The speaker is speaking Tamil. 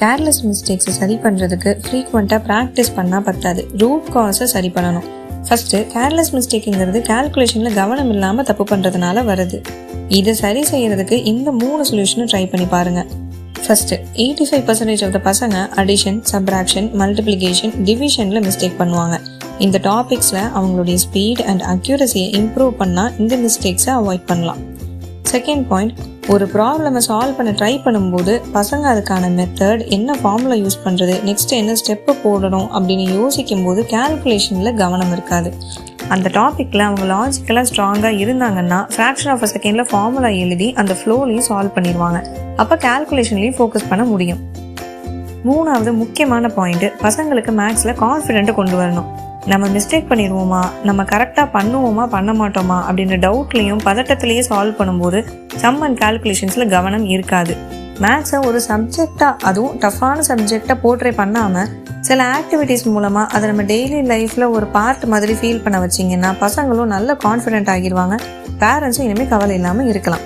கேர்லெஸ் மிஸ்டேக்ஸை சரி பண்ணுறதுக்கு ஃப்ரீக்வெண்ட்டாக ப்ராக்டிஸ் பண்ணால் பத்தாது, ரூட் காஸை சரி பண்ணணும். ஃபஸ்ட்டு, கேர்லெஸ் மிஸ்டேக்குங்கிறது கால்குலேஷனில் கவனம் இல்லாமல் தப்பு பண்ணுறதுனால வருது. இதை சரி செய்கிறதுக்கு இந்த 3 சொல்யூஷனும் ட்ரை பண்ணி பாருங்கள். ஃபஸ்ட்டு, 85% ஆஃப் த பசங்க அடிஷன், சப்ராக்ஷன், மல்டிப்ளிகேஷன், டிவிஷனில் மிஸ்டேக் பண்ணுவாங்க. இந்த டாபிக்ஸில் அவங்களுடைய ஸ்பீட் அண்ட் அக்யூரஸியை இம்ப்ரூவ் பண்ணால் இந்த மிஸ்டேக்ஸை அவாய்ட் பண்ணலாம். செகண்ட் பாயிண்ட், ஒரு ப்ராப்ளமை சால்வ் பண்ண ட்ரை பண்ணும்போது பசங்க அதுக்கான மெத்தட், என்ன ஃபார்முலா யூஸ் பண்ணுறது, நெக்ஸ்ட் என்ன ஸ்டெப்பு போடணும் அப்படின்னு யோசிக்கும் போது கேல்குலேஷனில் கவனம் இருக்காது. அந்த டாப்பிக்கில் அவங்க லாஜிக்கலாக ஸ்ட்ராங்காக இருந்தாங்கன்னா ஃப்ராக்ஷன் ஆஃப் அ செகண்டில் ஃபார்முலா எழுதி அந்த ஃப்ளோலையும் சால்வ் பண்ணிடுவாங்க. அப்போ கேல்குலேஷன்லேயும் ஃபோக்கஸ் பண்ண முடியும். 3வது முக்கியமான பாயிண்ட்டு, பசங்களுக்கு மேக்ஸில் கான்ஃபிடென்ட்டை கொண்டு வரணும். நம்ம மிஸ்டேக் பண்ணிடுவோமா, நம்ம கரெக்டாக பண்ணுவோமா பண்ண மாட்டோமா அப்படின்ற டவுட்லேயும் பதட்டத்திலேயே சால்வ் பண்ணும்போது சம் அண்ட் கால்குலேஷன்ஸில் கவனம் இருக்காது. மேக்ஸை ஒரு சப்ஜெக்டாக, அதுவும் டஃப்பான சப்ஜெக்டாக போர்ட்ரே பண்ணாமல் சில ஆக்டிவிட்டீஸ் மூலமாக அதை நம்ம டெய்லி லைஃப்பில் ஒரு பார்ட் மாதிரி ஃபீல் பண்ண வச்சிங்கன்னா பசங்களும் நல்ல கான்ஃபிடென்ட் ஆகிடுவாங்க. பேரண்ட்ஸும் இனிமேல் கவலை இல்லாமல் இருக்கலாம்.